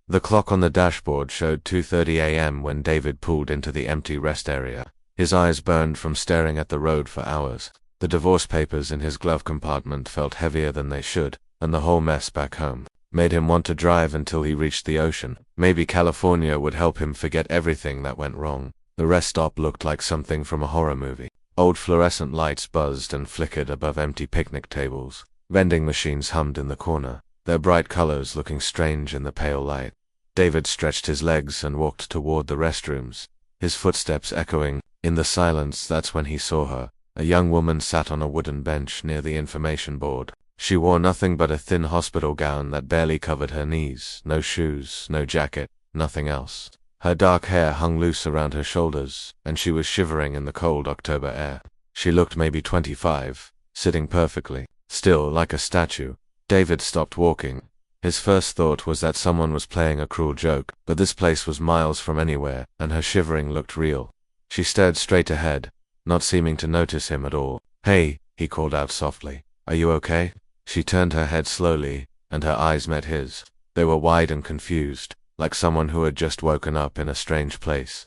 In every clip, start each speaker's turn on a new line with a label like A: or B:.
A: The clock on the dashboard showed 2:30 a.m. when David pulled into the empty rest area. His eyes burned from staring at the road for hours. The divorce papers in his glove compartment felt heavier than they should, and the whole mess back home made him want to drive until he reached the ocean. Maybe California would help him forget everything that went wrong. The rest stop looked like something from a horror movie. Old fluorescent lights buzzed and flickered above empty picnic tables. Vending machines hummed in the corner, their bright colors looking strange in the pale light. David stretched his legs and walked toward the restrooms, his footsteps echoing. In the silence, that's when he saw her. A young woman sat on a wooden bench near the information board. She wore nothing but a thin hospital gown that barely covered her knees, no shoes, no jacket, nothing else. Her dark hair hung loose around her shoulders, and she was shivering in the cold October air. She looked maybe 25, sitting perfectly still like a statue. David stopped walking. His first thought was that someone was playing a cruel joke, but this place was miles from anywhere, and her shivering looked real. She stared straight ahead, not seeming to notice him at all. "Hey," he called out softly. "Are you okay?" She turned her head slowly, and her eyes met his. They were wide and confused, like someone who had just woken up in a strange place.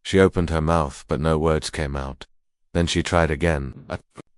A: She opened her mouth, but no words came out. Then she tried again. "I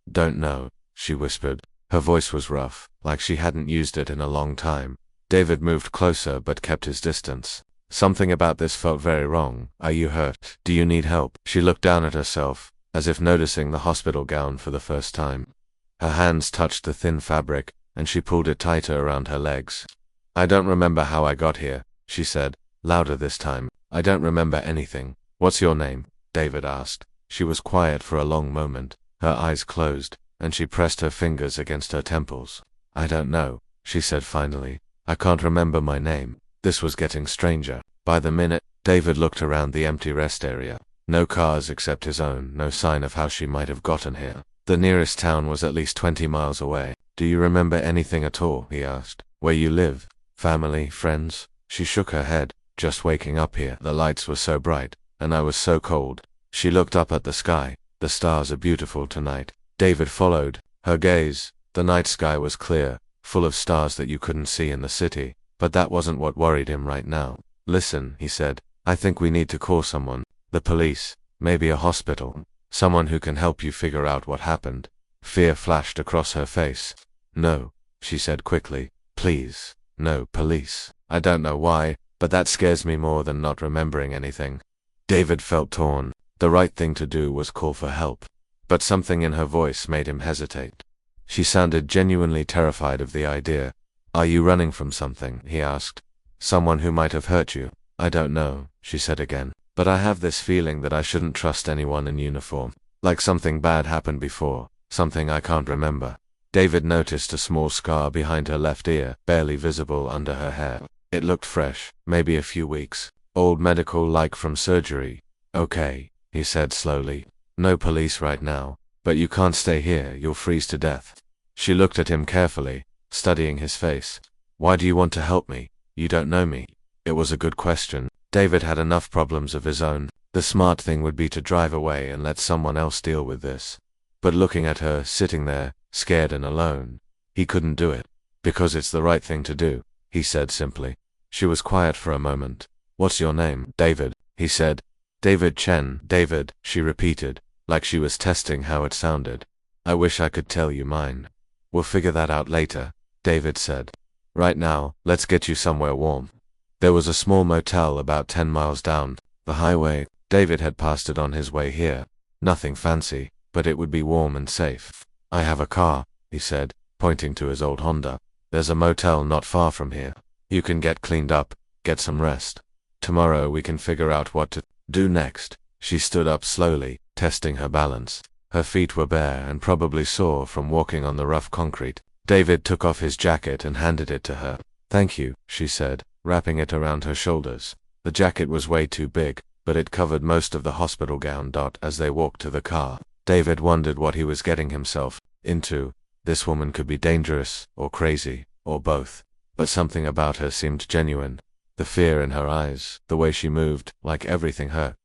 A: don't know," she whispered. Her voice was rough, like she hadn't used it in a long time. David moved closer but kept his distance. Something about this felt very wrong. "Are you hurt? Do you need help?" She looked down at herself, as if noticing the hospital gown for the first time. Her hands touched the thin fabric, and she pulled it tighter around her legs. "I don't remember how I got here," she said, louder this time. "I don't remember anything." "What's your name?" David asked. She was quiet for a long moment, her eyes closed, and she pressed her fingers against her temples. "I don't know," she said finally. "I can't remember my name." This was getting stranger. By the minute, David looked around the empty rest area. No cars except his own, no sign of how she might have gotten here. The nearest town was at least 20 miles away. "Do you remember anything at all?" he asked. "Where you live? Family? Friends?" She shook her head. "Just waking up here. The lights were so bright, and I was so cold." She looked up at the sky. "The stars are beautiful tonight." David followed her gaze. The night sky was clear, full of stars that you couldn't see in the city, but that wasn't what worried him right now. "Listen," he said, "I think we need to call someone. The police, maybe a hospital, someone who can help you figure out what happened." Fear flashed across her face. "No," she said quickly. "Please, no police. I don't know why, but that scares me more than not remembering anything." David felt torn. The right thing to do was call for help, but something in her voice made him hesitate. She sounded genuinely terrified of the idea. "Are you running from something?" he asked. "Someone who might have hurt you?" "I don't know," she said again, "but I have this feeling that I shouldn't trust anyone in uniform. Like something bad happened before, something I can't remember." David noticed a small scar behind her left ear, barely visible under her hair. It looked fresh, maybe a few weeks old, medical-like from surgery. "Okay," he said slowly. "No police right now, but you can't stay here, you'll freeze to death." She looked at him carefully, studying his face. "Why do you want to help me? You don't know me." It was a good question. David had enough problems of his own. The smart thing would be to drive away and let someone else deal with this. But looking at her, sitting there, scared and alone, he couldn't do it. "Because it's the right thing to do," he said simply. She was quiet for a moment. "What's your name?" "David," he said. "David Chen." "David," she repeated, like she was testing how it sounded. "I wish I could tell you mine." "We'll figure that out later," David said. "Right now, let's get you somewhere warm." There was a small motel about 10 miles down the highway. David had passed it on his way here. Nothing fancy, but it would be warm and safe. "I have a car," he said, pointing to his old Honda. "There's a motel not far from here. You can get cleaned up, get some rest. Tomorrow we can figure out what to do next." She stood up slowly, testing her balance. Her feet were bare and probably sore from walking on the rough concrete. David took off his jacket and handed it to her. "Thank you," she said, wrapping it around her shoulders. The jacket was way too big, but it covered most of the hospital gown. As they walked to the car, David wondered what he was getting himself into. This woman could be dangerous, or crazy, or both. But something about her seemed genuine. The fear in her eyes, the way she moved, like everything hurt.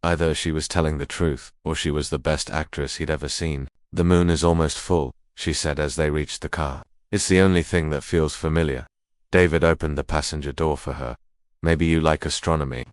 A: Either she was telling the truth, or she was the best actress he'd ever seen. "The moon is almost full," she said as they reached the car. "It's the only thing that feels familiar." David opened the passenger door for her. Maybe you like astronomy.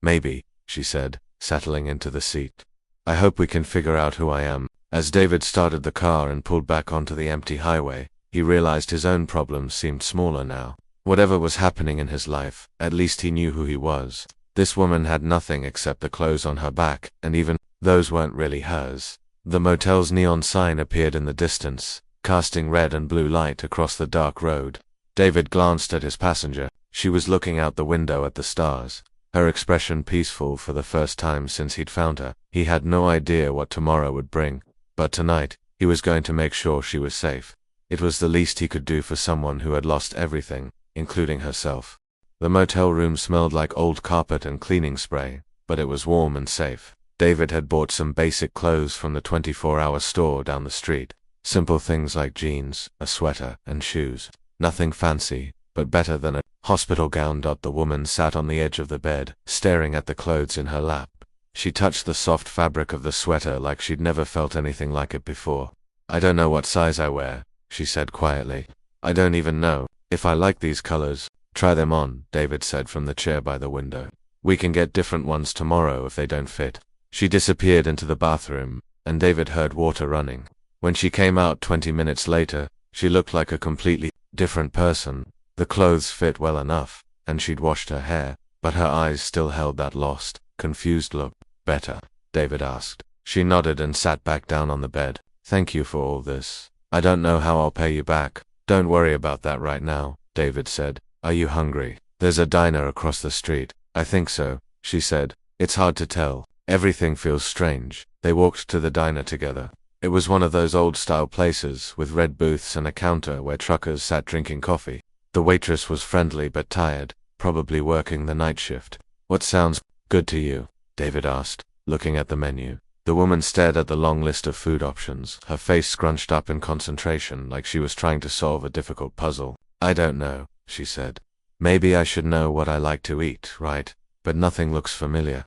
A: Maybe, she said, settling into the seat. I hope we can figure out who I am. As David started the car and pulled back onto the empty highway, he realized his own problems seemed smaller now. Whatever was happening in his life, at least he knew who he was. This woman had nothing except the clothes on her back, and even those weren't really hers. The motel's neon sign appeared in the distance, casting red and blue light across the dark road. David glanced at his passenger. She was looking out the window at the stars, her expression peaceful for the first time since he'd found her. He had no idea what tomorrow would bring, but tonight, he was going to make sure she was safe. It was the least he could do for someone who had lost everything, including herself. The motel room smelled like old carpet and cleaning spray, but it was warm and safe. David had bought some basic clothes from the 24-hour store down the street. Simple things like jeans, a sweater, and shoes. Nothing fancy, but better than a hospital gown. The woman sat on the edge of the bed, staring at the clothes in her lap. She touched the soft fabric of the sweater like she'd never felt anything like it before. I don't know what size I wear, she said quietly. I don't even know if I like these colors. Try them on, David said from the chair by the window. We can get different ones tomorrow if they don't fit. She disappeared into the bathroom, and David heard water running. When she came out 20 minutes later, she looked like a completely different person. The clothes fit well enough, and she'd washed her hair, but her eyes still held that lost, confused look. Better? David asked. She nodded and sat back down on the bed. Thank you for all this. I don't know how I'll pay you back. Don't worry about that right now, David said. Are you hungry? There's a diner across the street. I think so, she said. It's hard to tell. Everything feels strange. They walked to the diner together. It was one of those old-style places with red booths and a counter where truckers sat drinking coffee. The waitress was friendly but tired, probably working the night shift. What sounds good to you? David asked, looking at the menu. The woman stared at the long list of food options, her face scrunched up in concentration like she was trying to solve a difficult puzzle. I don't know, she said. Maybe I should know what I like to eat, right? But nothing looks familiar.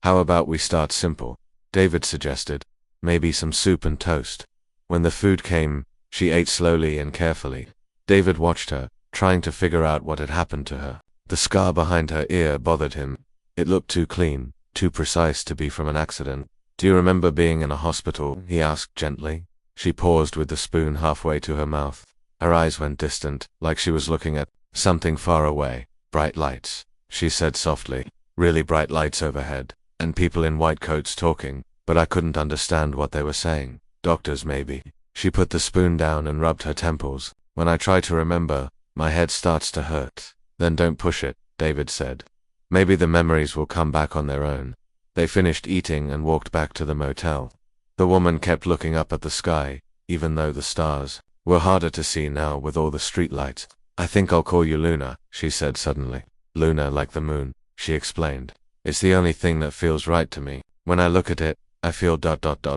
A: How about we start simple? David suggested. Maybe some soup and toast. When the food came, she ate slowly and carefully. David watched her, trying to figure out what had happened to her. The scar behind her ear bothered him. It looked too clean, too precise to be from an accident. Do you remember being in a hospital? He asked gently. She paused with the spoon halfway to her mouth. Her eyes went distant, like she was looking at something far away. Bright lights, she said softly. Really bright lights overhead, and people in white coats talking, but I couldn't understand what they were saying. Doctors maybe. She put the spoon down and rubbed her temples. When I try to remember, my head starts to hurt. Then don't push it, David said. Maybe the memories will come back on their own. They finished eating and walked back to the motel. The woman kept looking up at the sky, even though the stars were harder to see now with all the streetlights. I think I'll call you Luna, she said suddenly. Luna like the moon, she explained. It's the only thing that feels right to me. When I look at it, I feel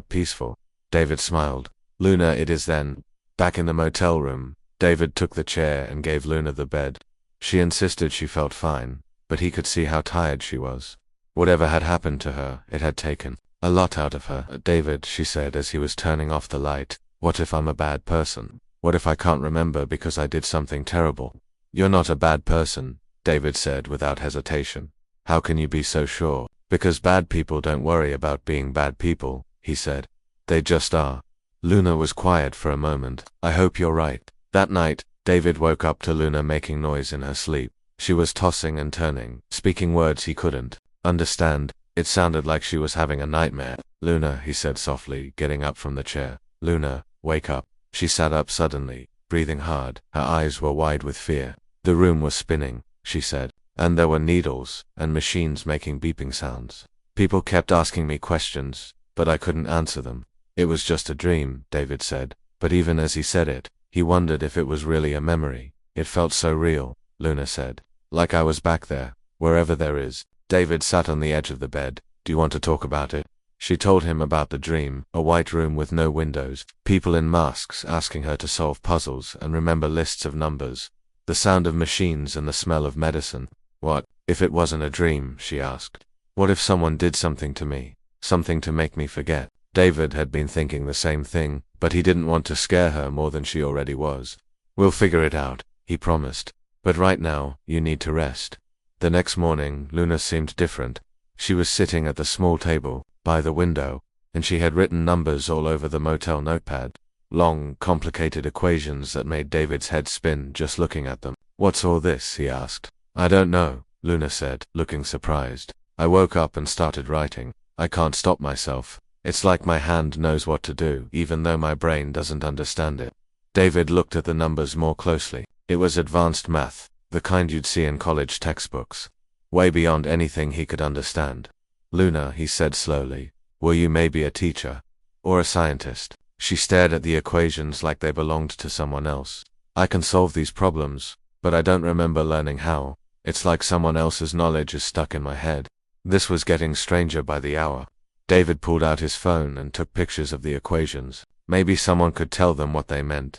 A: peaceful. David smiled. Luna it is then. Back in the motel room, David took the chair and gave Luna the bed. She insisted she felt fine, but he could see how tired she was. Whatever had happened to her, it had taken a lot out of her. David, she said as he was turning off the light, what if I'm a bad person? What if I can't remember because I did something terrible? You're not a bad person, David said without hesitation. How can you be so sure? Because bad people don't worry about being bad people, he said. They just are. Luna was quiet for a moment. I hope you're right. That night, David woke up to Luna making noise in her sleep. She was tossing and turning, speaking words he couldn't understand. It sounded like she was having a nightmare. Luna, he said softly, getting up from the chair. Luna, wake up. She sat up suddenly, breathing hard. Her eyes were wide with fear. The room was spinning, she said, and there were needles and machines making beeping sounds. People kept asking me questions, but I couldn't answer them. It was just a dream, David said, but even as he said it, he wondered if it was really a memory. It felt so real, Luna said. Like I was back there, wherever there is. David sat on the edge of the bed. Do you want to talk about it? She told him about the dream, a white room with no windows, people in masks asking her to solve puzzles and remember lists of numbers, the sound of machines and the smell of medicine. What if it wasn't a dream, she asked. What if someone did something to me, something to make me forget? David had been thinking the same thing, but he didn't want to scare her more than she already was. We'll figure it out, he promised. But right now, you need to rest. The next morning, Luna seemed different. She was sitting at the small table, by the window, and she had written numbers all over the motel notepad. Long, complicated equations that made David's head spin just looking at them. "What's all this?" he asked. "I don't know," Luna said, looking surprised. "I woke up and started writing. I can't stop myself. It's like my hand knows what to do, even though my brain doesn't understand it." David looked at the numbers more closely. It was advanced math, the kind you'd see in college textbooks. Way beyond anything he could understand. "Luna," he said slowly, "were you maybe a teacher? Or a scientist?" She stared at the equations like they belonged to someone else. "I can solve these problems, but I don't remember learning how. It's like someone else's knowledge is stuck in my head." This was getting stranger by the hour. David pulled out his phone and took pictures of the equations. Maybe someone could tell them what they meant.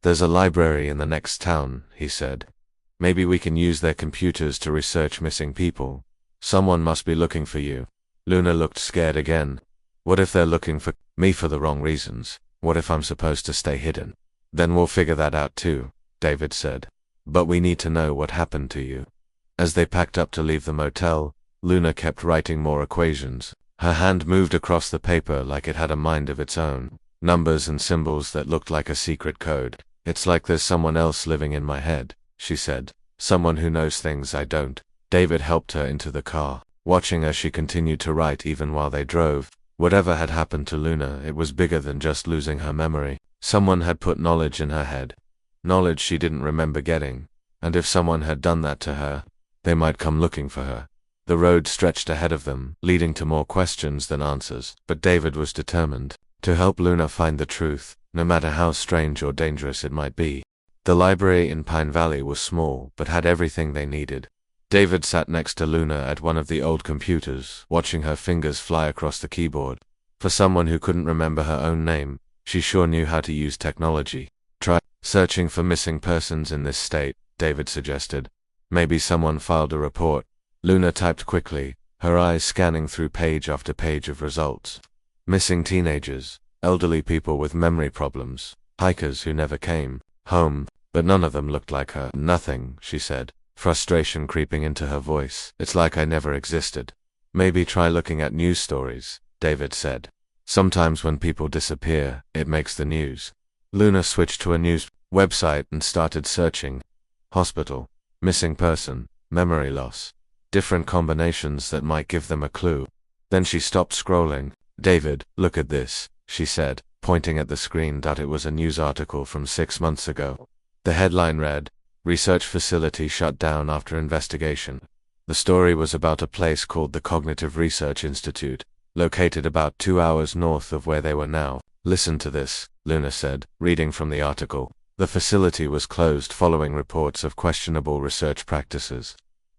A: "There's a library in the next town," he said. "Maybe we can use their computers to research missing people. Someone must be looking for you." Luna looked scared again. "What if they're looking for me for the wrong reasons? What if I'm supposed to stay hidden?" "Then we'll figure that out too," David said. "But we need to know what happened to you." As they packed up to leave the motel, Luna kept writing more equations. Her hand moved across the paper like it had a mind of its own. Numbers and symbols that looked like a secret code. "It's like there's someone else living in my head," she said. "Someone who knows things I don't." David helped her into the car, watching as she continued to write even while they drove. Whatever had happened to Luna, it was bigger than just losing her memory. Someone had put knowledge in her head. Knowledge she didn't remember getting. And if someone had done that to her, they might come looking for her. The road stretched ahead of them, leading to more questions than answers, but David was determined to help Luna find the truth, no matter how strange or dangerous it might be. The library in Pine Valley was small, but had everything they needed. David sat next to Luna at one of the old computers, watching her fingers fly across the keyboard. For someone who couldn't remember her own name, she sure knew how to use technology. "Try searching for missing persons in this state," David suggested. "Maybe someone filed a report." Luna typed quickly, her eyes scanning through page after page of results. Missing teenagers, elderly people with memory problems, hikers who never came home, but none of them looked like her. "Nothing," she said, frustration creeping into her voice. "It's like I never existed." "Maybe try looking at news stories," David said. "Sometimes when people disappear, it makes the news." Luna switched to a news website and started searching. Hospital, missing person, memory loss. Different combinations that might give them a clue. Then she stopped scrolling. "David, look at this," she said, pointing at the screen. It was a news article from 6 months ago. The headline read, "Research Facility Shut Down After Investigation." The story was about a place called the Cognitive Research Institute, located about 2 hours north of where they were now. "Listen to this," Luna said, reading from the article. "The facility was closed following reports of questionable research practices.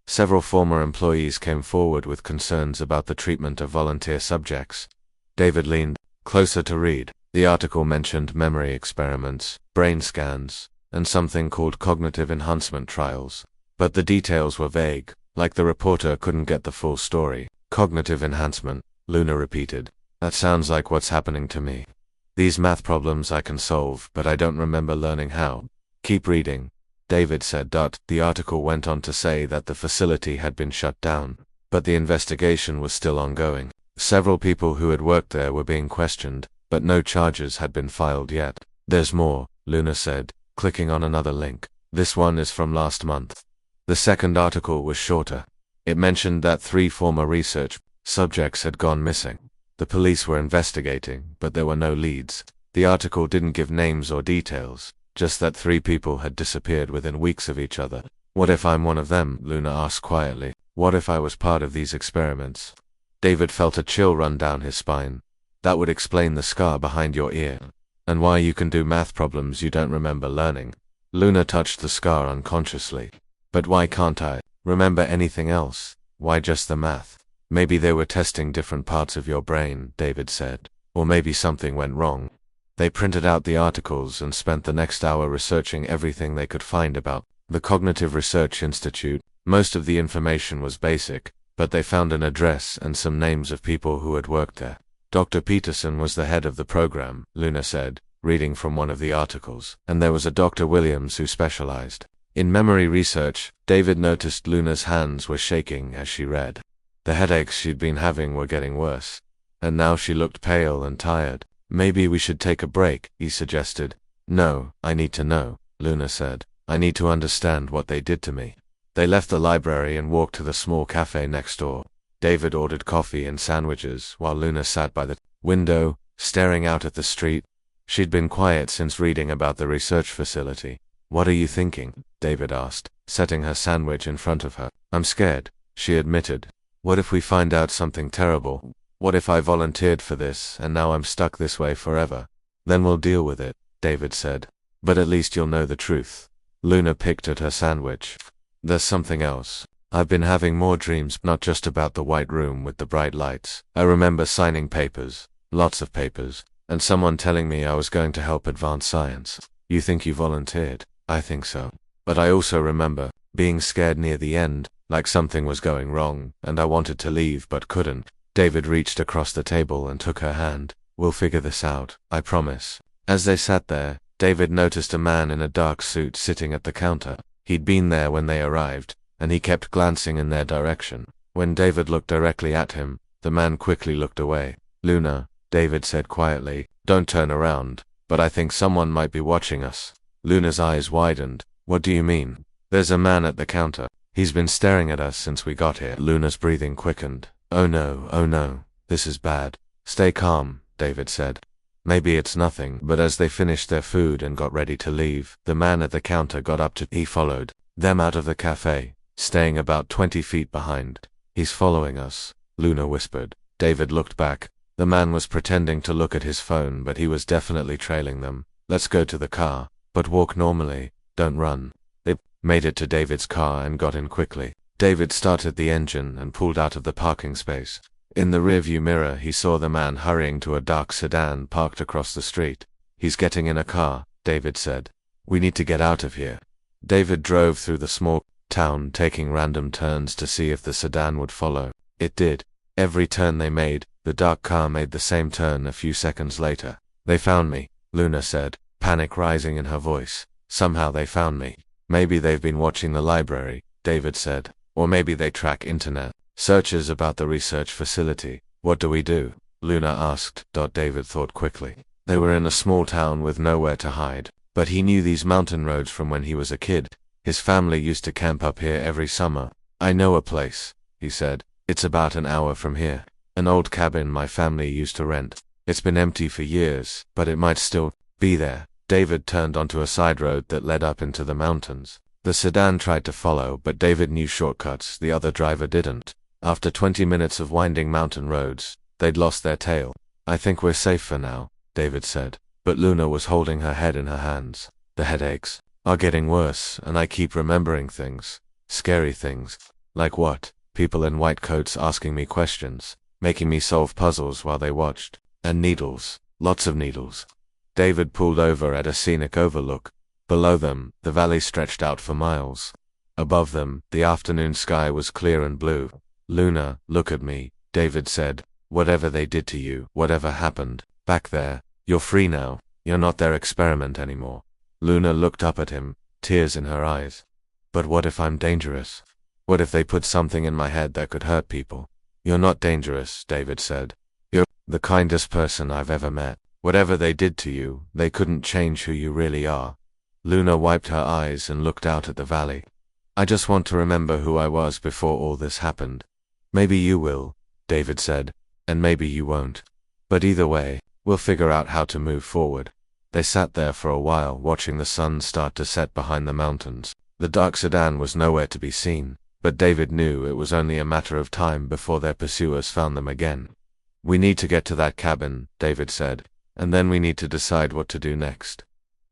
A: Several former employees came forward with concerns about the treatment of volunteer subjects." David leaned closer to read. The article mentioned memory experiments, brain scans, and something called cognitive enhancement trials. But the details were vague, like the reporter couldn't get the full story. "Cognitive enhancement," Luna repeated. "That sounds like what's happening to me. These math problems I can solve, but I don't remember learning how." "Keep reading," David said. The article went on to say that the facility had been shut down, but the investigation was still ongoing. Several people who had worked there were being questioned, but no charges had been filed yet. "There's more," Luna said, clicking on another link. "This one is from last month." The second article was shorter. It mentioned that 3 former research subjects had gone missing. The police were investigating, but there were no leads. The article didn't give names or details, just that 3 people had disappeared within weeks of each other. "What if I'm one of them?" Luna asked quietly. "What if I was part of these experiments?" David felt a chill run down his spine. "That would explain the scar behind your ear, and why you can do math problems you don't remember learning." Luna touched the scar unconsciously. "But why can't I remember anything else? Why just the math?" "Maybe they were testing different parts of your brain," David said. "Or maybe something went wrong." They printed out the articles and spent the next hour researching everything they could find about the Cognitive Research Institute. Most of the information was basic, but they found an address and some names of people who had worked there. "Dr. Peterson was the head of the program," Luna said, reading from one of the articles, "and there was a Dr. Williams who specialized In memory research, David noticed Luna's hands were shaking as she read. The headaches she'd been having were getting worse, and now she looked pale and tired. Maybe we should take a break, he suggested. No, I need to know, Luna said. I need to understand what they did to me. They left the library and walked to the small cafe next door. David ordered coffee and sandwiches while Luna sat by the window, staring out at the street. She'd been quiet since reading about the research facility. What are you thinking? David asked, setting her sandwich in front of her. I'm scared, she admitted. What if we find out something terrible? What if I volunteered for this and now I'm stuck this way forever? Then we'll deal with it, David said. But at least you'll know the truth. Luna picked at her sandwich. There's something else. I've been having more dreams, not just about the white room with the bright lights. I remember signing papers, lots of papers, and someone telling me I was going to help advance science. You think you volunteered? I think so. But I also remember being scared near the end, like something was going wrong, and I wanted to leave but couldn't. David reached across the table and took her hand. We'll figure this out, I promise. As they sat there, David noticed a man in a dark suit sitting at the counter. He'd been there when they arrived, and he kept glancing in their direction. When David looked directly at him, the man quickly looked away. Luna, David said quietly, don't turn around, but I think someone might be watching us. Luna's eyes widened. What do you mean? There's a man at the counter. He's been staring at us since we got here. Luna's breathing quickened. Oh no, this is bad. Stay calm, David said. Maybe it's nothing. But as they finished their food and got ready to leave, the man at the counter got up to. He followed them out of the cafe, staying about 20 feet behind. He's following us, Luna whispered. David looked back. The man was pretending to look at his phone, but he was definitely trailing them. Let's go to the car, but walk normally, don't run. They made it to David's car and got in quickly. David started the engine and pulled out of the parking space. In the rearview mirror, he saw the man hurrying to a dark sedan parked across the street. He's getting in a car, David said. We need to get out of here. David drove through the small town, taking random turns to see if the sedan would follow. It did. Every turn they made, the dark car made the same turn a few seconds later. They found me, Luna said, panic rising in her voice. Somehow they found me. Maybe they've been watching the library, David said. Or maybe they track internet searches about the research facility. What do we do? Luna asked. David thought quickly. They were in a small town with nowhere to hide, but he knew these mountain roads from when he was a kid. His family used to camp up here every summer. I know a place, he said. It's about an hour from here. An old cabin my family used to rent. It's been empty for years, but it might still be there. David turned onto a side road that led up into the mountains. The sedan tried to follow, but David knew shortcuts the other driver didn't. After 20 minutes of winding mountain roads, they'd lost their tail. I think we're safe for now, David said. But Luna was holding her head in her hands. The headaches are getting worse, and I keep remembering things. Scary things. Like what? People in white coats asking me questions, making me solve puzzles while they watched. And needles. Lots of needles. David pulled over at a scenic overlook. Below them, the valley stretched out for miles. Above them, the afternoon sky was clear and blue. Luna, look at me, David said. Whatever they did to you, whatever happened, back there, you're free now. You're not their experiment anymore. Luna looked up at him, tears in her eyes. But what if I'm dangerous? What if they put something in my head that could hurt people? You're not dangerous, David said. You're the kindest person I've ever met. Whatever they did to you, they couldn't change who you really are. Luna wiped her eyes and looked out at the valley. I just want to remember who I was before all this happened. Maybe you will, David said, and maybe you won't. But either way, we'll figure out how to move forward. They sat there for a while, watching the sun start to set behind the mountains. The dark sedan was nowhere to be seen, but David knew it was only a matter of time before their pursuers found them again. We need to get to that cabin, David said, and then we need to decide what to do next.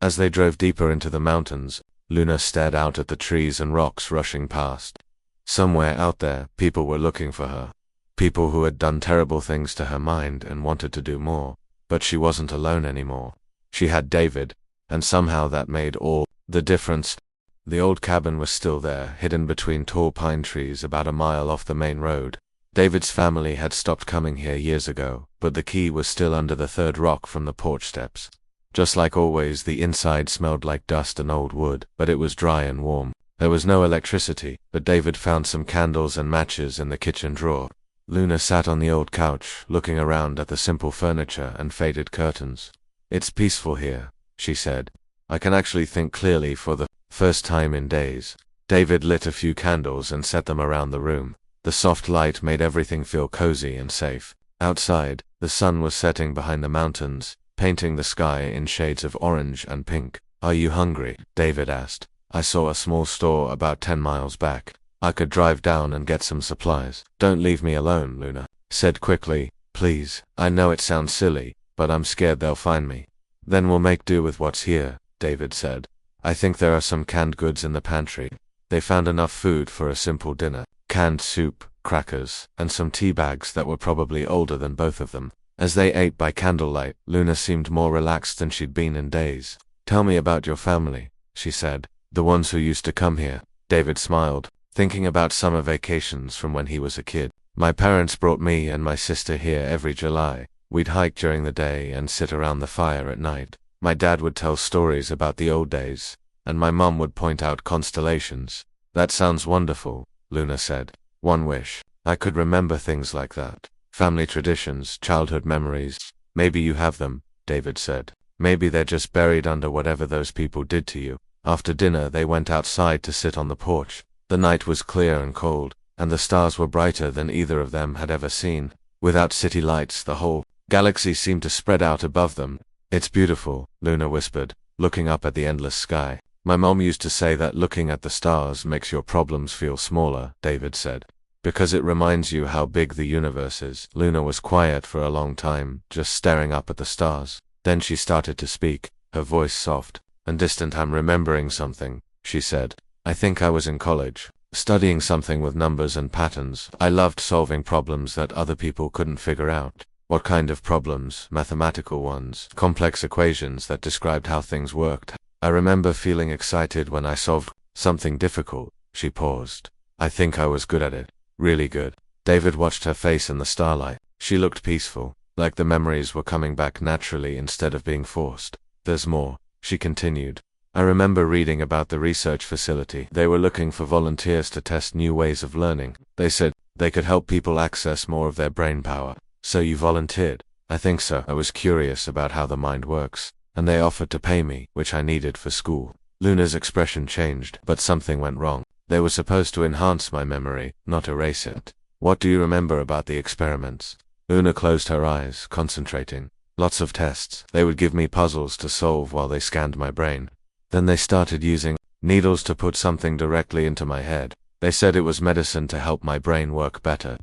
A: As they drove deeper into the mountains, Luna stared out at the trees and rocks rushing past. Somewhere out there, people were looking for her. People who had done terrible things to her mind and wanted to do more. But she wasn't alone anymore. She had David, and somehow that made all the difference. The old cabin was still there, hidden between tall pine trees about a mile off the main road. David's family had stopped coming here years ago, but the key was still under the third rock from the porch steps. Just like always, the inside smelled like dust and old wood, but it was dry and warm. There was no electricity, but David found some candles and matches in the kitchen drawer. Luna sat on the old couch, looking around at the simple furniture and faded curtains. "It's peaceful here," she said. "I can actually think clearly for the first time in days." David lit a few candles and set them around the room. The soft light made everything feel cozy and safe. Outside, the sun was setting behind the mountains, painting the sky in shades of orange and pink. "Are you hungry?" David asked. "I saw a small store about 10 miles back. I could drive down and get some supplies." "Don't leave me alone," Luna said quickly. "Please. I know it sounds silly, but I'm scared they'll find me." "Then we'll make do with what's here," David said. "I think there are some canned goods in the pantry." They found enough food for a simple dinner: canned soup, crackers, and some tea bags that were probably older than both of them. As they ate by candlelight, Luna seemed more relaxed than she'd been in days. "Tell me about your family," she said. "The ones who used to come here." David smiled, thinking about summer vacations from when he was a kid. "My parents brought me and my sister here every July. We'd hike during the day and sit around the fire at night. My dad would tell stories about the old days, and my mom would point out constellations." "That sounds wonderful," Luna said. "One wish I could remember things like that. Family traditions, childhood memories. Maybe you have them," David said. "Maybe they're just buried under whatever those people did to you." After dinner, they went outside to sit on the porch. The night was clear and cold, and the stars were brighter than either of them had ever seen. Without city lights, the whole galaxy seemed to spread out above them. "It's beautiful," Luna whispered, looking up at the endless sky. "My mom used to say that looking at the stars makes your problems feel smaller," David said. "Because it reminds you how big the universe is." Luna was quiet for a long time, just staring up at the stars. Then she started to speak, her voice soft and distant. "I'm remembering something," she said. "I think I was in college, studying something with numbers and patterns. I loved solving problems that other people couldn't figure out." "What kind of problems?" "Mathematical ones, complex equations that described how things worked. I remember feeling excited when I solved something difficult." She paused. "I think I was good at it. Really good." David watched her face in the starlight. She looked peaceful, like the memories were coming back naturally instead of being forced. "There's more," she continued. "I remember reading about the research facility. They were looking for volunteers to test new ways of learning. They said they could help people access more of their brain power." "So you volunteered?" "I think so. I was curious about how the mind works, and they offered to pay me, which I needed for school." Luna's expression changed, but something went wrong. "They were supposed to enhance my memory, not erase it." "What do you remember about the experiments?" Luna closed her eyes, concentrating. "Lots of tests. They would give me puzzles to solve while they scanned my brain. Then they started using needles to put something directly into my head. They said it was medicine to help my brain work better.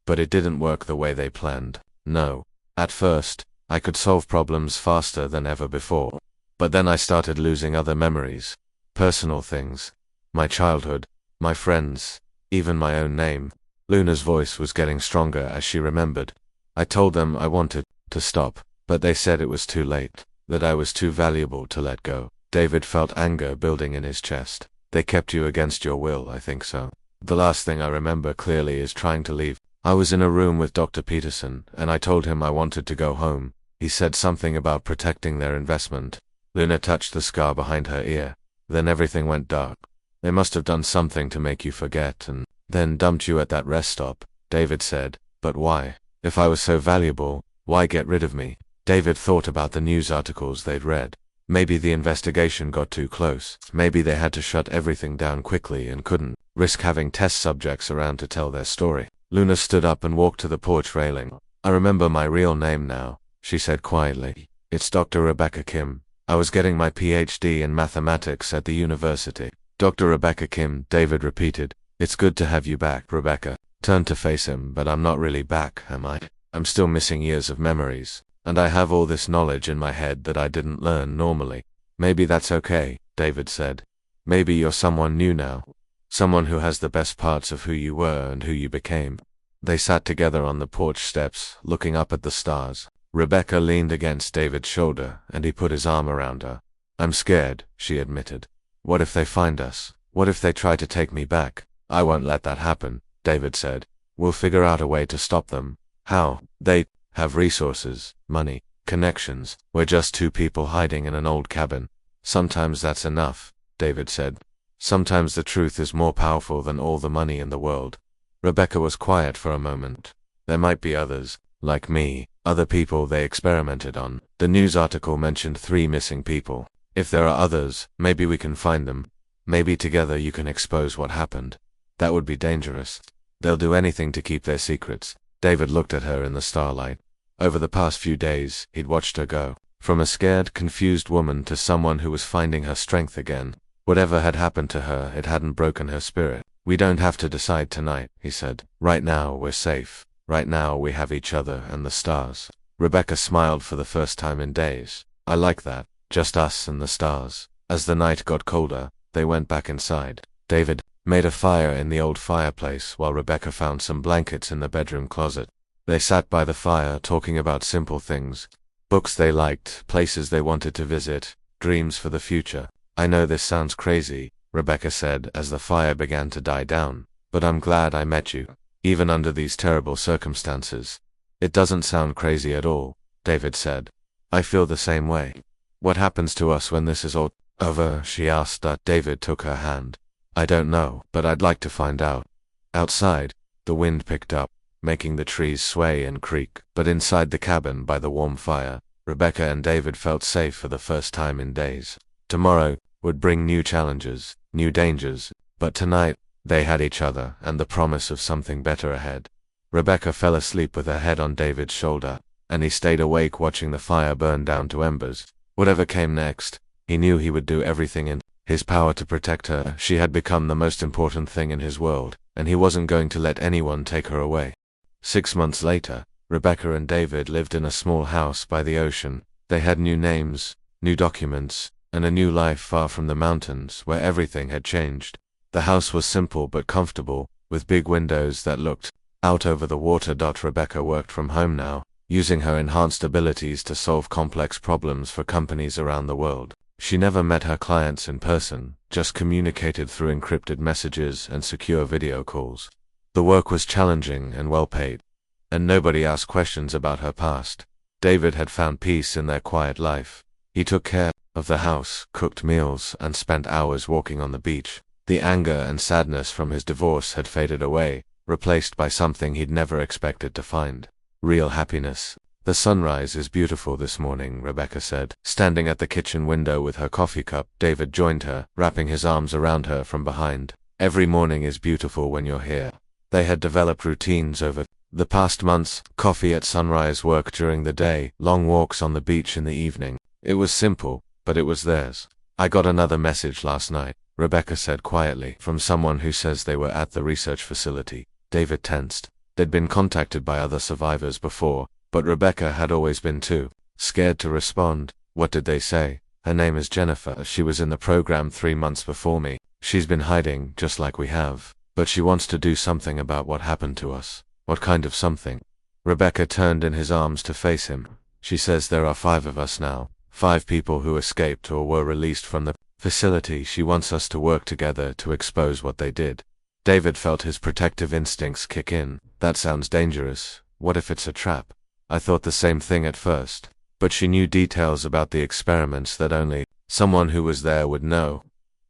A: But it didn't work the way they planned. No. At first, I could solve problems faster than ever before. But then I started losing other memories. Personal things. My childhood, my friends, even my own name." Luna's voice was getting stronger as she remembered. "I told them I wanted to stop, but they said it was too late, that I was too valuable to let go." David felt anger building in his chest. "They kept you against your will." "I think so. The last thing I remember clearly is trying to leave. I was in a room with Dr. Peterson, and I told him I wanted to go home. He said something about protecting their investment." Luna touched the scar behind her ear. "Then everything went dark. They must have done something to make you forget and then dumped you at that rest stop," David said. "But why? If I was so valuable, why get rid of me?" David thought about the news articles they'd read. Maybe the investigation got too close. Maybe they had to shut everything down quickly and couldn't risk having test subjects around to tell their story. Luna stood up and walked to the porch railing. "I remember my real name now," she said quietly. "It's Dr. Rebecca Kim. I was getting my PhD in mathematics at the university." "Dr. Rebecca Kim," David repeated. "It's good to have you back." Rebecca turned to face him. "But I'm not really back, am I? I'm still missing years of memories. And I have all this knowledge in my head that I didn't learn normally." "Maybe that's okay," David said. "Maybe you're someone new now. Someone who has the best parts of who you were and who you became." They sat together on the porch steps, looking up at the stars. Rebecca leaned against David's shoulder, and he put his arm around her. "I'm scared," she admitted. "What if they find us? What if they try to take me back?" "I won't let that happen," David said. "We'll figure out a way to stop them." "How?" "They have resources, money, connections. We're just two people hiding in an old cabin." "Sometimes that's enough," David said. Sometimes the truth is more powerful than all the money in the world. Rebecca was quiet for a moment. There might be others, like me, other people they experimented on. The news article mentioned 3 missing people. If there are others, maybe we can find them. Maybe together you can expose what happened. That would be dangerous. They'll do anything to keep their secrets. David looked at her in the starlight. Over the past few days, he'd watched her go from a scared, confused woman to someone who was finding her strength again. Whatever had happened to her, it hadn't broken her spirit. We don't have to decide tonight, he said. Right now, we're safe. Right now, we have each other and the stars. Rebecca smiled for the first time in days. I like that. Just us and the stars. As the night got colder, they went back inside. David made a fire in the old fireplace while Rebecca found some blankets in the bedroom closet. They sat by the fire talking about simple things. Books they liked, places they wanted to visit, dreams for the future. I know this sounds crazy, Rebecca said as the fire began to die down, but I'm glad I met you, even under these terrible circumstances. It doesn't sound crazy at all, David said. I feel the same way. What happens to us when this is all over? She asked. David took her hand. I don't know, but I'd like to find out. Outside, the wind picked up, making the trees sway and creak, but inside the cabin by the warm fire, Rebecca and David felt safe for the first time in days. Tomorrow would bring new challenges, new dangers, but tonight, they had each other and the promise of something better ahead. Rebecca fell asleep with her head on David's shoulder, and he stayed awake watching the fire burn down to embers. Whatever came next, he knew he would do everything in his power to protect her. She had become the most important thing in his world, and he wasn't going to let anyone take her away. 6 months later, Rebecca and David lived in a small house by the ocean. They had new names, new documents, and a new life far from the mountains where everything had changed. The house was simple but comfortable, with big windows that looked out over the water. Rebecca worked from home now, using her enhanced abilities to solve complex problems for companies around the world. She never met her clients in person, just communicated through encrypted messages and secure video calls. The work was challenging and well paid, and nobody asked questions about her past. David had found peace in their quiet life. He took care of the house, cooked meals, and spent hours walking on the beach. The anger and sadness from his divorce had faded away, replaced by something he'd never expected to find: real happiness. The sunrise is beautiful this morning, Rebecca said. Standing at the kitchen window with her coffee cup, David joined her, wrapping his arms around her from behind. Every morning is beautiful when you're here. They had developed routines over the past months: coffee at sunrise, work during the day, long walks on the beach in the evening. It was simple, but it was theirs. I got another message last night, Rebecca said quietly, from someone who says they were at the research facility. David tensed. They'd been contacted by other survivors before, but Rebecca had always been too scared to respond. What did they say? Her name is Jennifer. She was in the program 3 months before me. She's been hiding, just like we have. But she wants to do something about what happened to us. What kind of something? Rebecca turned in his arms to face him. She says there are 5 of us now. 5 people who escaped or were released from the facility. She wants us to work together to expose what they did. David felt his protective instincts kick in. That sounds dangerous. What if it's a trap? I thought the same thing at first. But she knew details about the experiments that only someone who was there would know.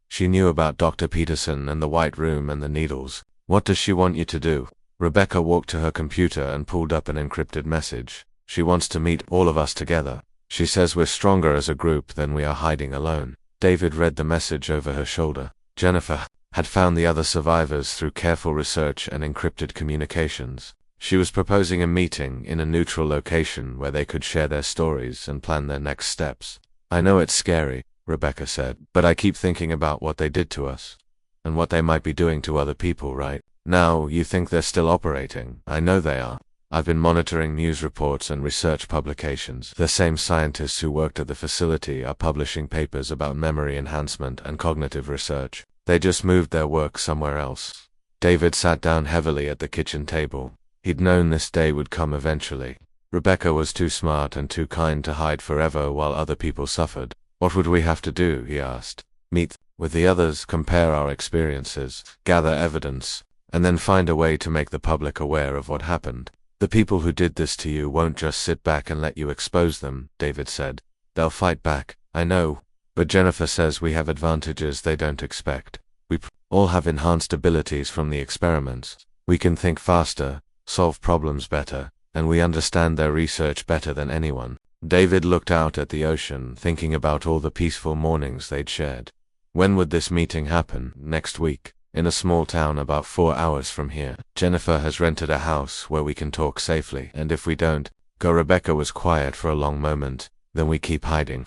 A: She knew about Dr. Peterson and the White Room and the needles. What does she want you to do? Rebecca walked to her computer and pulled up an encrypted message. She wants to meet all of us together. She says we're stronger as a group than we are hiding alone. David read the message over her shoulder. Jennifer had found the other survivors through careful research and encrypted communications. She was proposing a meeting in a neutral location where they could share their stories and plan their next steps. I know it's scary, Rebecca said, but I keep thinking about what they did to us. And what they might be doing to other people right now. You think they're still operating? I know they are. I've been monitoring news reports and research publications. The same scientists who worked at the facility are publishing papers about memory enhancement and cognitive research. They just moved their work somewhere else. David sat down heavily at the kitchen table. He'd known this day would come eventually. Rebecca was too smart and too kind to hide forever while other people suffered. What would we have to do? He asked. Meet with the others, compare our experiences, gather evidence, and then find a way to make the public aware of what happened. The people who did this to you won't just sit back and let you expose them, David said. They'll fight back. I know. But Jennifer says we have advantages they don't expect. all have enhanced abilities from the experiments. We can think faster, solve problems better, and we understand their research better than anyone. David looked out at the ocean, thinking about all the peaceful mornings they'd shared. When would this meeting happen? Next week, in a small town about 4 hours from here. Jennifer has rented a house where we can talk safely, and if we don't go, Rebecca was quiet for a long moment, then we keep hiding.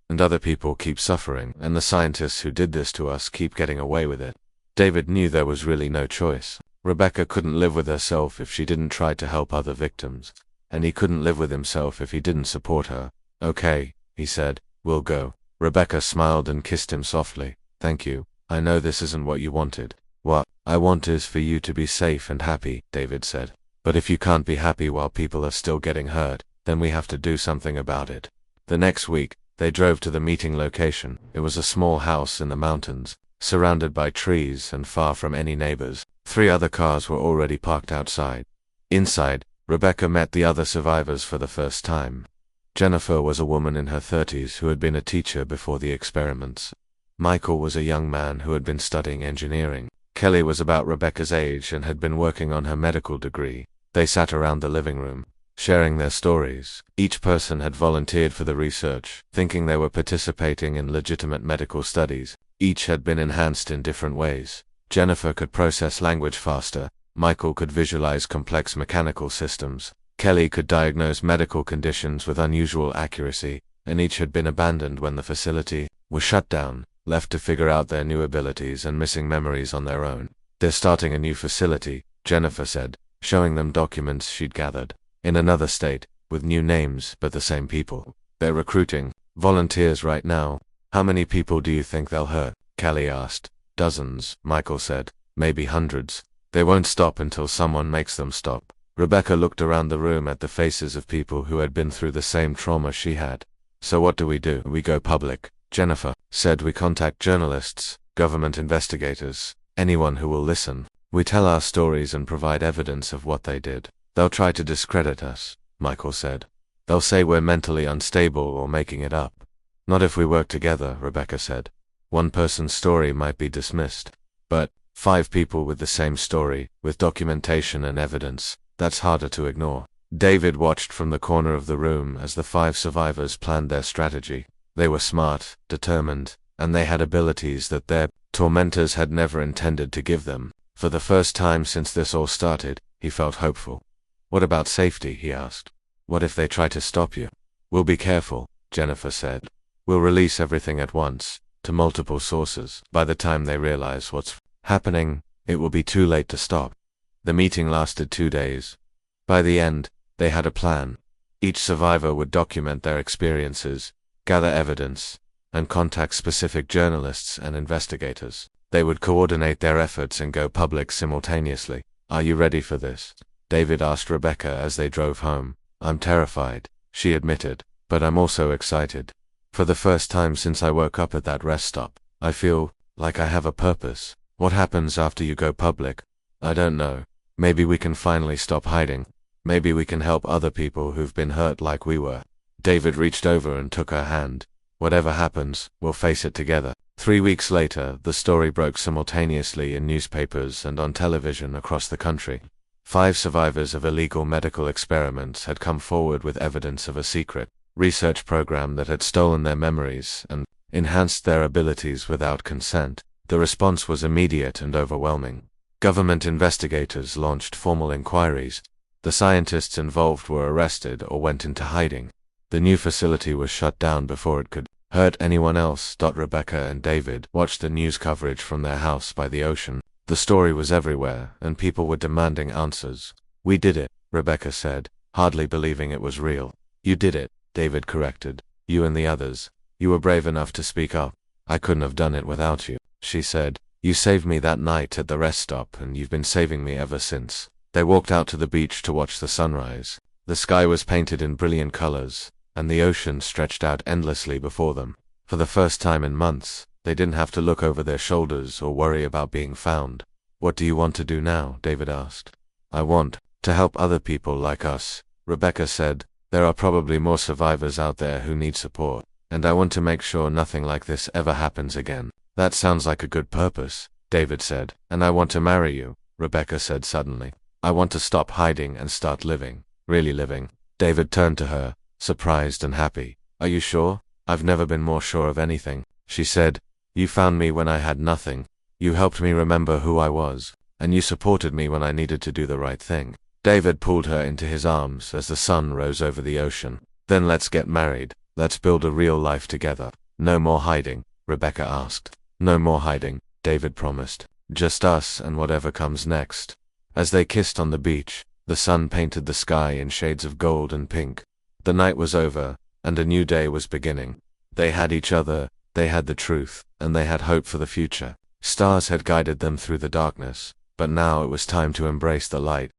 A: And other people keep suffering, and the scientists who did this to us keep getting away with it. David knew there was really no choice. Rebecca couldn't live with herself if she didn't try to help other victims, and he couldn't live with himself if he didn't support her. Okay, he said, we'll go. Rebecca smiled and kissed him softly. Thank you. I know this isn't what you wanted. What I want is for you to be safe and happy, David said. But if you can't be happy while people are still getting hurt, then we have to do something about it. The next week, they drove to the meeting location. It was a small house in the mountains, surrounded by trees and far from any neighbors. 3 other cars were already parked outside. Inside, Rebecca met the other survivors for the first time. Jennifer was a woman in her 30s who had been a teacher before the experiments. Michael was a young man who had been studying engineering. Kelly was about Rebecca's age and had been working on her medical degree. They sat around the living room, sharing their stories. Each person had volunteered for the research, thinking they were participating in legitimate medical studies. Each had been enhanced in different ways. Jennifer could process language faster. Michael could visualize complex mechanical systems. Kelly could diagnose medical conditions with unusual accuracy, and each had been abandoned when the facility was shut down, left to figure out their new abilities and missing memories on their own. They're starting a new facility, Jennifer said, showing them documents she'd gathered. In another state, with new names but the same people. They're recruiting volunteers right now. How many people do you think they'll hurt? Kelly asked. Dozens, Michael said. Maybe hundreds. They won't stop until someone makes them stop. Rebecca looked around the room at the faces of people who had been through the same trauma she had. So what do? We go public. Jennifer said we contact journalists, government investigators, anyone who will listen. We tell our stories and provide evidence of what they did. They'll try to discredit us, Michael said. They'll say we're mentally unstable or making it up. Not if we work together, Rebecca said. One person's story might be dismissed. But 5 people with the same story, with documentation and evidence, that's harder to ignore. David watched from the corner of the room as the 5 survivors planned their strategy. They were smart, determined, and they had abilities that their tormentors had never intended to give them. For the first time since this all started, he felt hopeful. What about safety? He asked. What if they try to stop you? We'll be careful, Jennifer said. We'll release everything at once, to multiple sources. By the time they realize what's happening, it will be too late to stop. The meeting lasted 2 days. By the end, they had a plan. Each survivor would document their experiences, gather evidence, and contact specific journalists and investigators. They would coordinate their efforts and go public simultaneously. Are you ready for this? David asked Rebecca as they drove home. I'm terrified, she admitted, but I'm also excited. For the first time since I woke up at that rest stop, I feel like I have a purpose. What happens after you go public? I don't know. Maybe we can finally stop hiding. Maybe we can help other people who've been hurt like we were. David reached over and took her hand. Whatever happens, we'll face it together. 3 weeks later, the story broke simultaneously in newspapers and on television across the country. 5 survivors of illegal medical experiments had come forward with evidence of a secret research program that had stolen their memories and enhanced their abilities without consent. The response was immediate and overwhelming. Government investigators launched formal inquiries. The scientists involved were arrested or went into hiding. The new facility was shut down before it could hurt anyone else. Rebecca and David watched the news coverage from their house by the ocean. The story was everywhere, and people were demanding answers. We did it, Rebecca said, hardly believing it was real. You did it, David corrected. You and the others. You were brave enough to speak up. I couldn't have done it without you, she said. You saved me that night at the rest stop, and you've been saving me ever since. They walked out to the beach to watch the sunrise. The sky was painted in brilliant colors, and the ocean stretched out endlessly before them. For the first time in months, they didn't have to look over their shoulders or worry about being found. What do you want to do now? David asked. I want to help other people like us, Rebecca said. There are probably more survivors out there who need support, and I want to make sure nothing like this ever happens again. That sounds like a good purpose, David said. And I want to marry you, Rebecca said suddenly. I want to stop hiding and start living. Really living. David turned to her, surprised and happy. Are you sure? I've never been more sure of anything, she said. You found me when I had nothing. You helped me remember who I was, and you supported me when I needed to do the right thing. David pulled her into his arms as the sun rose over the ocean. Then let's get married. Let's build a real life together. No more hiding, Rebecca asked. No more hiding, David promised. Just us and whatever comes next. As they kissed on the beach, the sun painted the sky in shades of gold and pink. The night was over, and a new day was beginning. They had each other, they had the truth, and they had hope for the future. Stars had guided them through the darkness, but now it was time to embrace the light.